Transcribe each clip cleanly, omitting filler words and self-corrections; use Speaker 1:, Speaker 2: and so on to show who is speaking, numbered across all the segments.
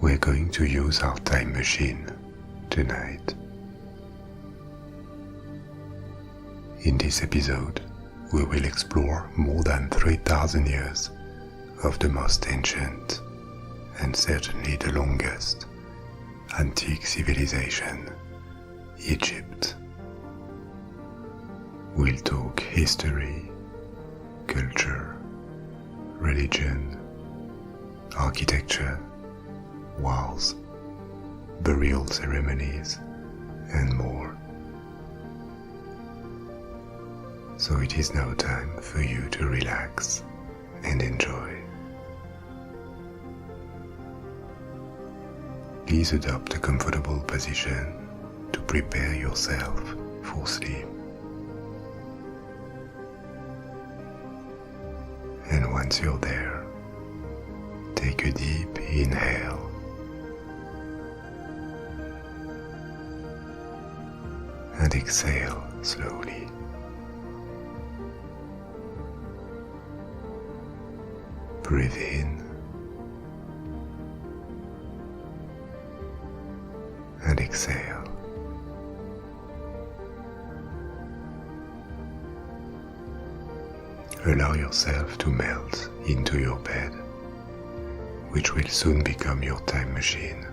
Speaker 1: we're going to use our time machine tonight. In this episode, we will explore more than 3,000 years of the most ancient, and certainly the longest, antique civilization, Egypt. We'll talk history, culture, religion, architecture, wars, burial ceremonies, and more. So it is now time for you to relax and enjoy. Please adopt a comfortable position to prepare yourself for sleep. And once you're there, take a deep inhale and exhale slowly. Breathe in and exhale. Allow yourself to melt into your bed, which will soon become your time machine.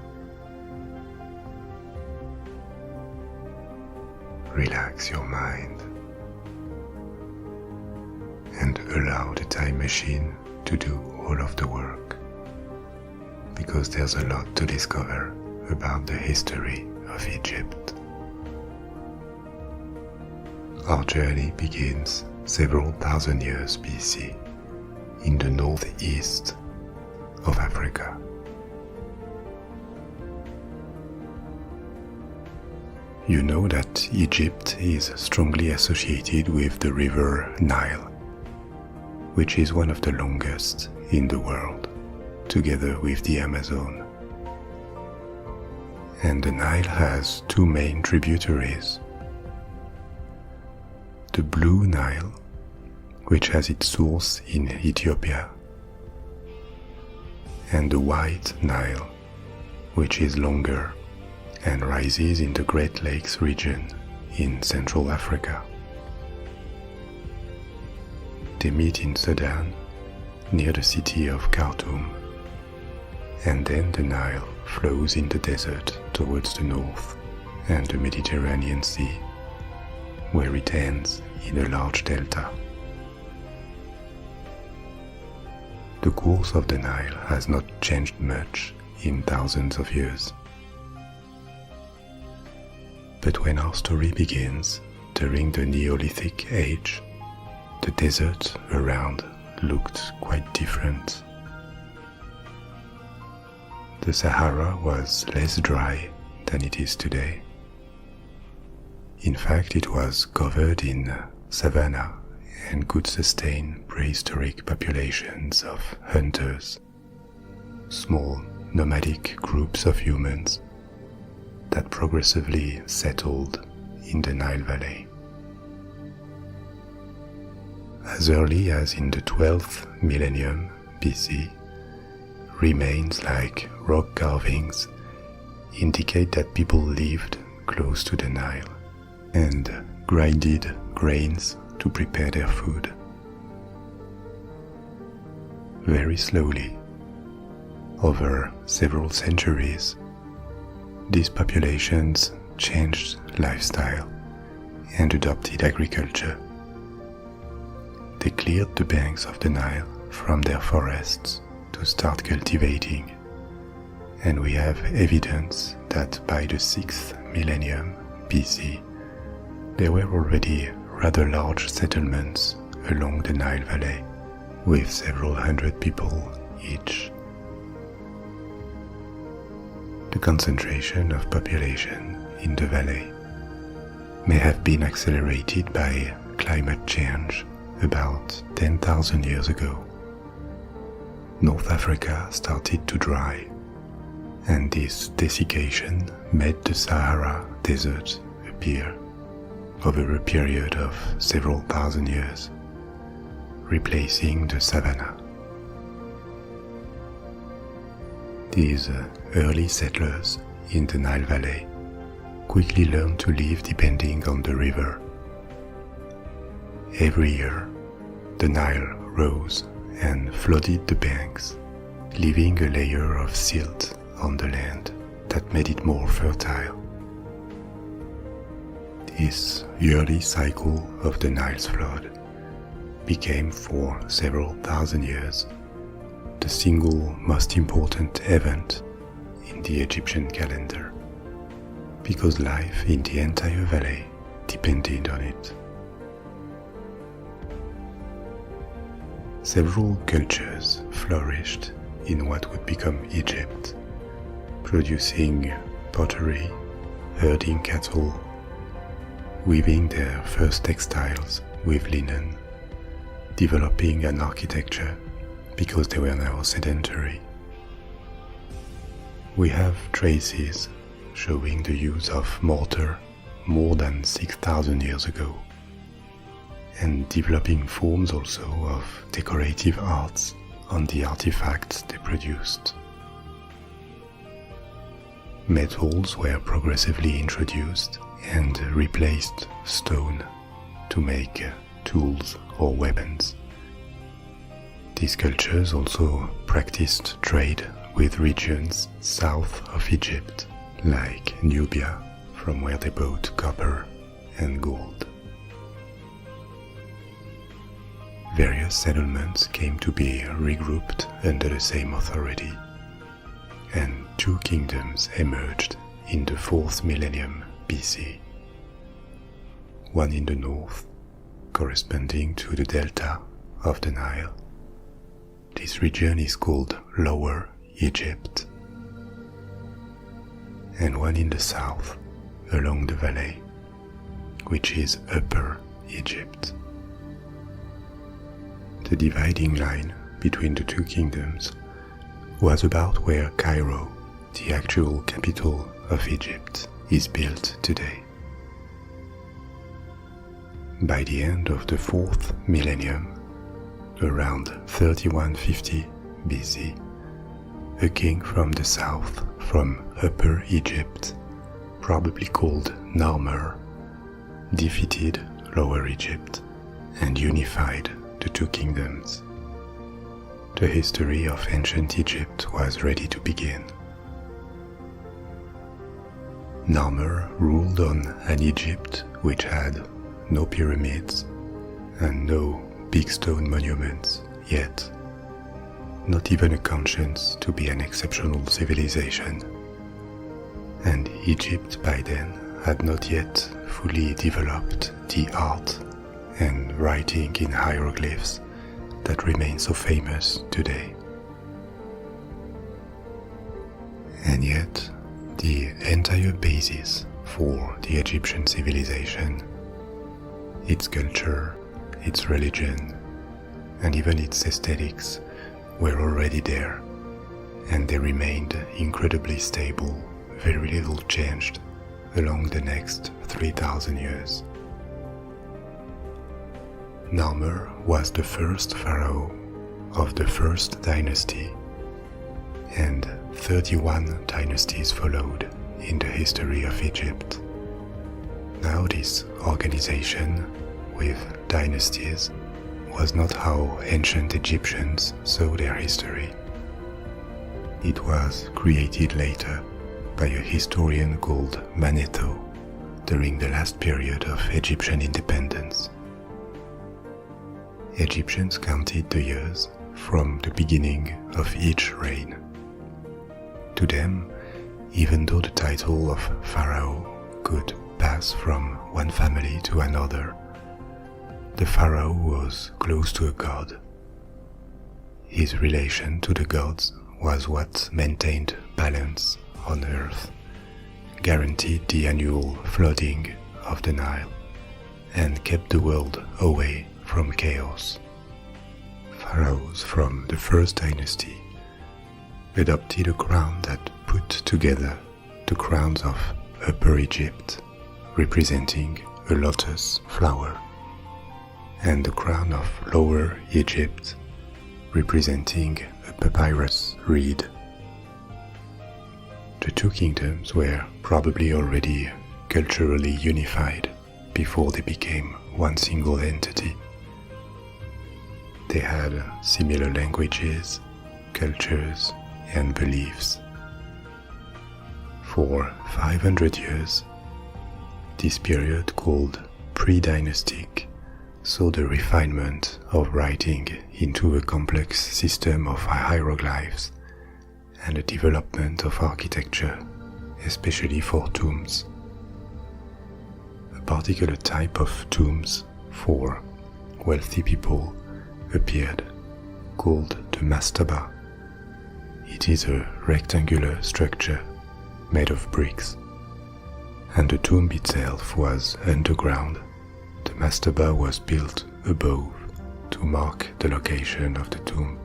Speaker 1: Relax your mind and allow the time machine to do all of the work, because there's a lot to discover about the history of Egypt. Our journey begins several thousand years BC in the northeast of Africa. You know that Egypt is strongly associated with the river Nile, which is one of the longest in the world, together with the Amazon. And the Nile has two main tributaries. The Blue Nile, which has its source in Ethiopia, and the White Nile, which is longer and rises in the Great Lakes region in Central Africa. They meet in Sudan, near the city of Khartoum, and then the Nile flows in the desert towards the north and the Mediterranean Sea, where it ends in a large delta. The course of the Nile has not changed much in thousands of years. But when our story begins, during the Neolithic age, the desert around looked quite different. The Sahara was less dry than it is today. In fact, it was covered in savanna and could sustain prehistoric populations of hunters, small nomadic groups of humans that progressively settled in the Nile Valley. As early as in the 12th millennium BC, remains like rock carvings indicate that people lived close to the Nile and grinded grains to prepare their food. Very slowly, over several centuries, these populations changed lifestyle and adopted agriculture. They cleared the banks of the Nile from their forests to start cultivating, and we have evidence that by the 6th millennium BC, there were already rather large settlements along the Nile Valley, with several hundred people each. The concentration of population in the valley may have been accelerated by climate change about 10,000 years ago. North Africa started to dry, and this desiccation made the Sahara Desert appear over a period of several thousand years, replacing the savanna. These early settlers in the Nile Valley quickly learned to live depending on the river. Every year, the Nile rose and flooded the banks, leaving a layer of silt on the land that made it more fertile. This yearly cycle of the Nile's flood became for several thousand years the single most important event in the Egyptian calendar, because life in the entire valley depended on it. Several cultures flourished in what would become Egypt, producing pottery, herding cattle, weaving their first textiles with linen, developing an architecture because they were now sedentary. We have traces showing the use of mortar more than 6,000 years ago, and developing forms also of decorative arts on the artifacts they produced. Metals were progressively introduced and replaced stone to make tools or weapons. These cultures also practiced trade with regions south of Egypt, like Nubia, from where they bought copper and gold. Various settlements came to be regrouped under the same authority, and two kingdoms emerged in the 4th millennium BC. One in the north, corresponding to the delta of the Nile. This region is called Lower Egypt, and one in the south, along the valley, which is Upper Egypt. The dividing line between the two kingdoms was about where Cairo, the actual capital of Egypt, is built today. By the end of the 4th millennium, around 3150 BC, a king from the south, from Upper Egypt, probably called Narmer, defeated Lower Egypt and unified the two kingdoms. The history of ancient Egypt was ready to begin. Narmer ruled on an Egypt which had no pyramids and no big stone monuments yet, not even a conscience to be an exceptional civilization. And Egypt by then had not yet fully developed the art and writing in hieroglyphs that remain so famous today. And yet, the entire basis for the Egyptian civilization, its culture, its religion, and even its aesthetics were already there, and they remained incredibly stable, very little changed along the next 3,000 years. Narmer was the first pharaoh of the first dynasty, and 31 dynasties followed in the history of Egypt. Now this organization with dynasties was not how ancient Egyptians saw their history. It was created later by a historian called Manetho during the last period of Egyptian independence. Egyptians counted the years from the beginning of each reign. To them, even though the title of pharaoh could pass from one family to another, the pharaoh was close to a god. His relation to the gods was what maintained balance on earth, guaranteed the annual flooding of the Nile, and kept the world away from chaos. Pharaohs from the first dynasty adopted a crown that put together the crowns of Upper Egypt, representing a lotus flower, and the crown of Lower Egypt, representing a papyrus reed. two kingdoms were probably already culturally unified before they became one single entity. They had similar languages, cultures, and beliefs. For 500 years, this period called pre-dynastic saw the refinement of writing into a complex system of hieroglyphs and the development of architecture, especially for tombs. A particular type of tombs for wealthy people appeared, called the mastaba. It is a rectangular structure made of bricks, and the tomb itself was underground. The mastaba was built above to mark the location of the tomb.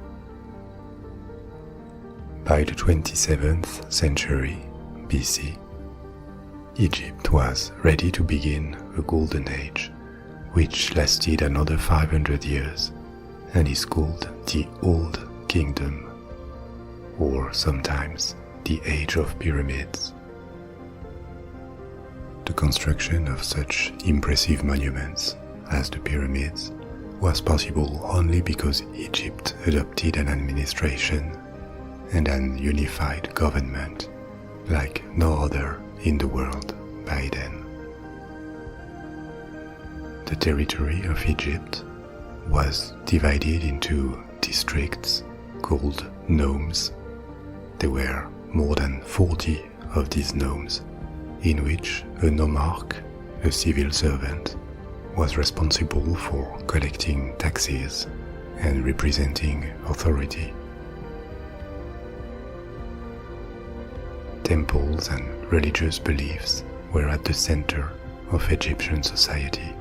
Speaker 1: By the 27th century BC, Egypt was ready to begin a golden age, which lasted another 500 years and is called the Old Kingdom, or sometimes the Age of Pyramids. The construction of such impressive monuments as the pyramids was possible only because Egypt adopted an administration and an unified government like no other in the world by then. The territory of Egypt was divided into districts called nomes. There were more than 40 of these nomes, in which a nomarch, a civil servant, was responsible for collecting taxes and representing authority. Temples and religious beliefs were at the center of Egyptian society,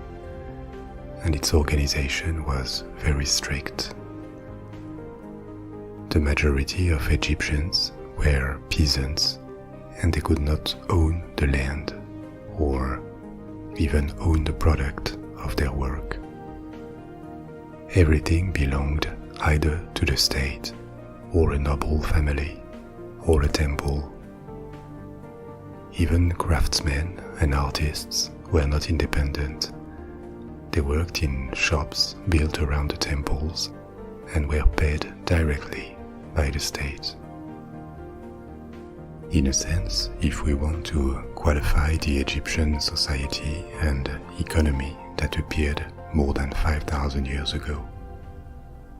Speaker 1: and its organization was very strict. The majority of Egyptians were peasants, and they could not own the land or even own the product of their work. Everything belonged either to the state or a noble family or a temple. Even craftsmen and artists were not independent. They worked in shops built around the temples and were paid directly by the state. In a sense, if we want to qualify the Egyptian society and economy that appeared more than 5,000 years ago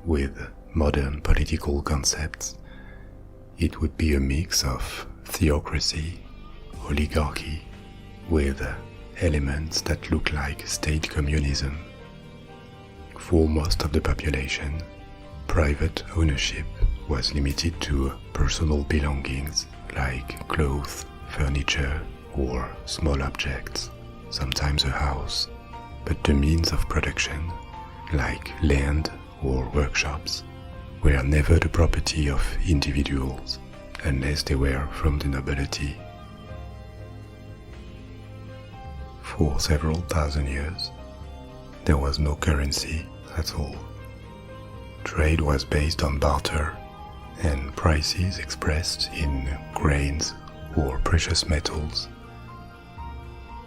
Speaker 1: with modern political concepts, it would be a mix of theocracy, oligarchy, with elements that look like state communism. For most of the population, private ownership was limited to personal belongings like clothes, furniture, or small objects, sometimes a house, but the means of production, like land or workshops, were never the property of individuals unless they were from the nobility. For several thousand years, there was no currency at all. Trade was based on barter, and prices expressed in grains or precious metals.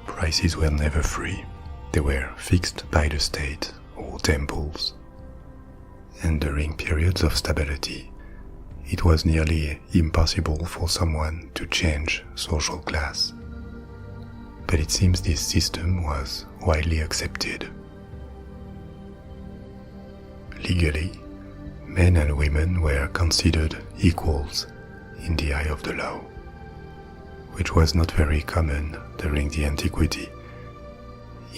Speaker 1: Prices were never free. They were fixed by the state or temples. And during periods of stability, it was nearly impossible for someone to change social class. But it seems this system was widely accepted. Legally, men and women were considered equals in the eye of the law, which was not very common during the antiquity.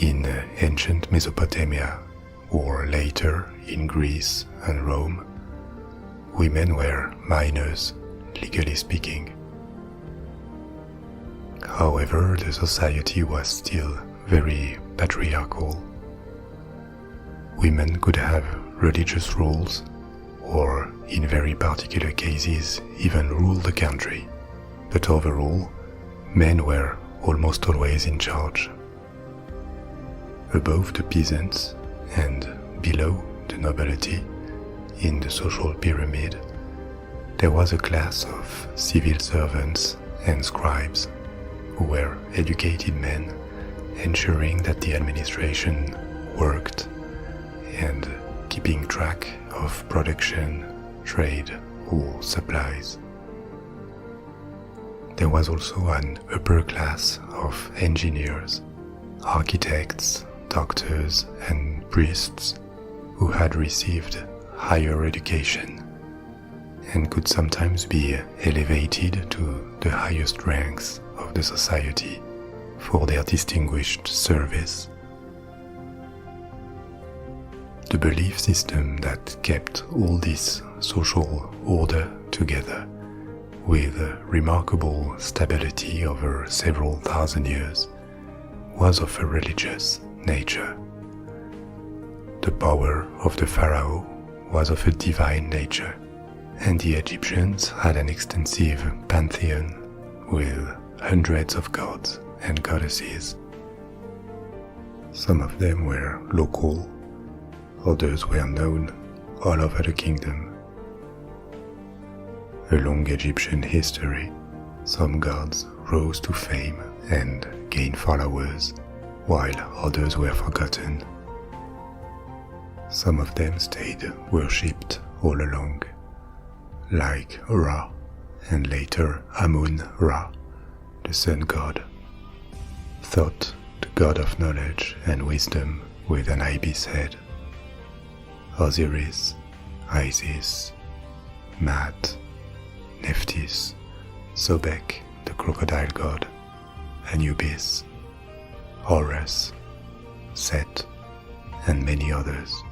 Speaker 1: In ancient Mesopotamia, or later in Greece and Rome, women were minors, legally speaking. However, the society was still very patriarchal. Women could have religious roles, or in very particular cases even rule the country, but overall, men were almost always in charge. Above the peasants and below the nobility, in the social pyramid, there was a class of civil servants and scribes, who were educated men, ensuring that the administration worked and keeping track of production, trade, or supplies. There was also an upper class of engineers, architects, doctors, and priests who had received higher education and could sometimes be elevated to the highest ranks of the society for their distinguished service. The belief system that kept all this social order together with remarkable stability over several thousand years was of a religious nature. The power of the pharaoh was of a divine nature, and the Egyptians had an extensive pantheon with hundreds of gods and goddesses. Some of them were local, others were known all over the kingdom. Along Egyptian history, some gods rose to fame and gained followers, while others were forgotten. Some of them stayed worshipped all along, like Ra and later Amun-Ra, the sun god, Thoth, the god of knowledge and wisdom with an ibis head, Osiris, Isis, Maat, Nephthys, Sobek, the crocodile god, Anubis, Horus, Set, and many others.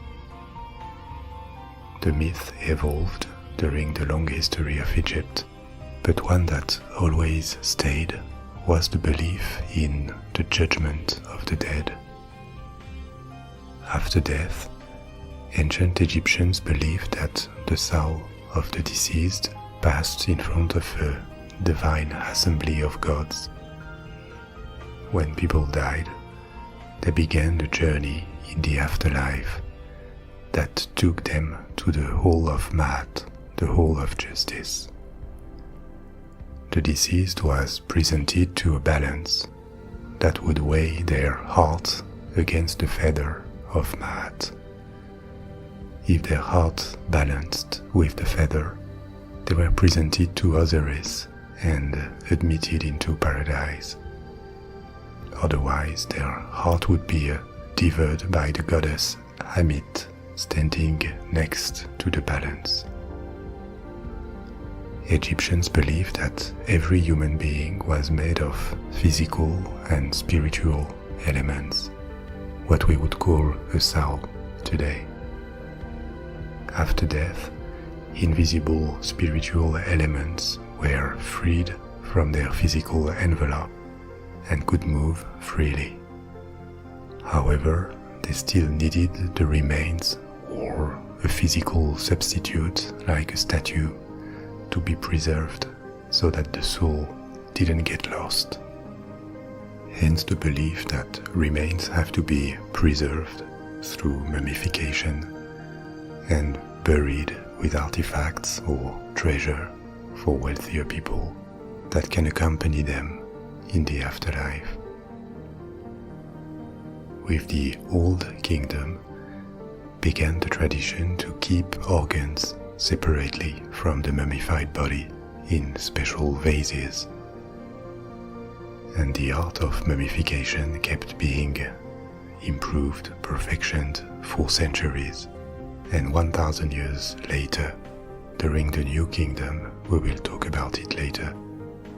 Speaker 1: The myth evolved during the long history of Egypt, but one that always stayed was the belief in the judgment of the dead. After death, ancient Egyptians believed that the soul of the deceased passed in front of a divine assembly of gods. When people died, they began the journey in the afterlife that took them to the hall of Maat, the hall of justice. The deceased was presented to a balance that would weigh their heart against the feather of Maat. If their heart balanced with the feather, they were presented to Osiris and admitted into paradise. Otherwise, their heart would be devoured by the goddess Amit, standing next to the balance. Egyptians believed that every human being was made of physical and spiritual elements, what we would call a soul today. After death, invisible spiritual elements were freed from their physical envelope and could move freely. However, they still needed the remains or a physical substitute like a statue to be preserved so that the soul didn't get lost. Hence the belief that remains have to be preserved through mummification and buried with artifacts or treasure for wealthier people that can accompany them in the afterlife. With the Old Kingdom began the tradition to keep organs separately from the mummified body in special vases. And the art of mummification kept being improved, perfectioned for centuries. And 1,000 years later, during the New Kingdom, we will talk about it later,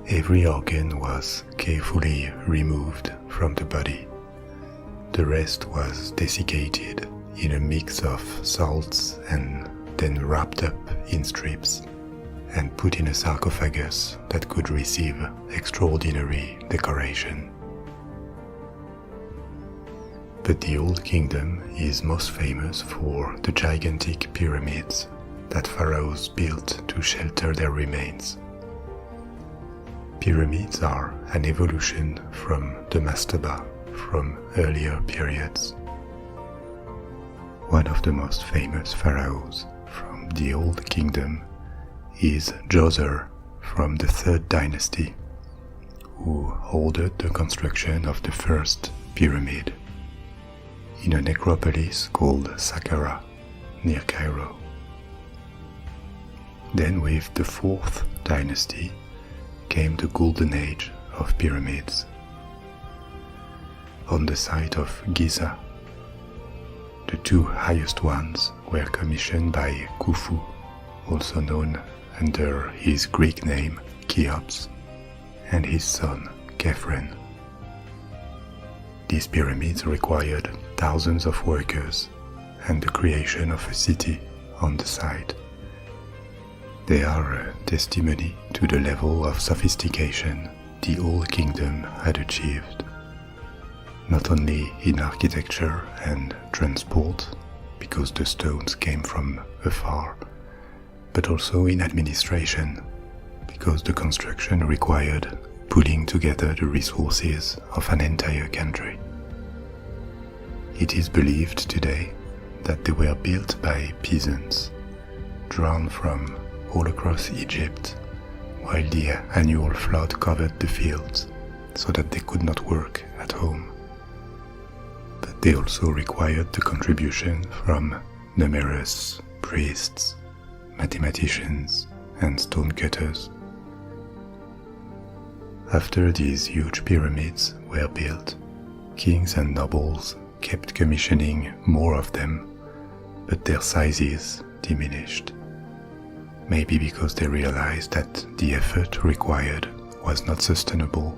Speaker 1: every organ was carefully removed from the body. The rest was desiccated in a mix of salts and then wrapped up in strips and put in a sarcophagus that could receive extraordinary decoration. But the Old Kingdom is most famous for the gigantic pyramids that pharaohs built to shelter their remains. Pyramids are an evolution from the mastaba from earlier periods. One of the most famous pharaohs from the Old Kingdom is Djoser from the 3rd dynasty who ordered the construction of the first pyramid in a necropolis called Saqqara, near Cairo. Then with the 4th dynasty came the golden age of pyramids. On the site of Giza, the 2 highest ones were commissioned by Khufu, also known under his Greek name Cheops, and his son Khephren. These pyramids required thousands of workers and the creation of a city on the site. They are a testimony to the level of sophistication the Old Kingdom had achieved, not only in architecture and transport, because the stones came from afar, but also in administration, because the construction required pulling together the resources of an entire country. It is believed today that they were built by peasants, drawn from all across Egypt, while the annual flood covered the fields so that they could not work at home. But they also required the contribution from numerous priests, mathematicians, and stonecutters. After these huge pyramids were built, kings and nobles kept commissioning more of them, but their sizes diminished. Maybe because they realized that the effort required was not sustainable.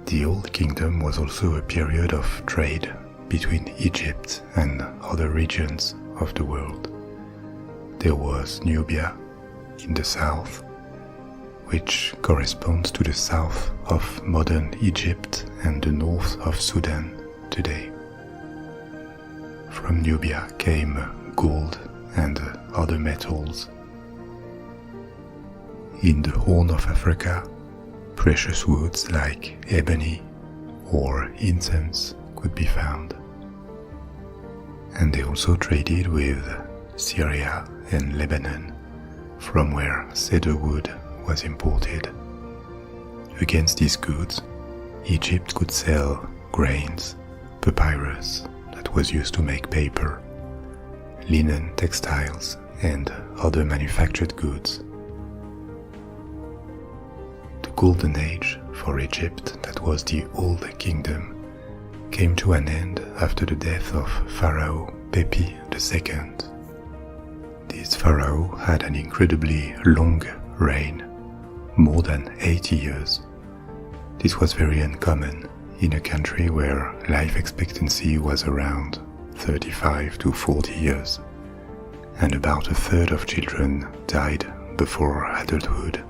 Speaker 1: The Old Kingdom was also a period of trade between Egypt and other regions of the world. There was Nubia in the south, which corresponds to the south of modern Egypt and the north of Sudan today. From Nubia came gold and other metals. In the Horn of Africa, precious woods like ebony or incense could be found. And they also traded with Syria and Lebanon, from where cedar wood was imported. Against these goods, Egypt could sell grains, papyrus that was used to make paper, linen textiles, and other manufactured goods. The golden age for Egypt, that was the Old Kingdom, came to an end after the death of Pharaoh Pepi II. This pharaoh had an incredibly long reign, more than 80 years. This was very uncommon in a country where life expectancy was around 35 to 40 years, and about a third of children died before adulthood.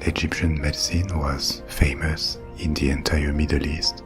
Speaker 1: Egyptian medicine was famous in the entire Middle East,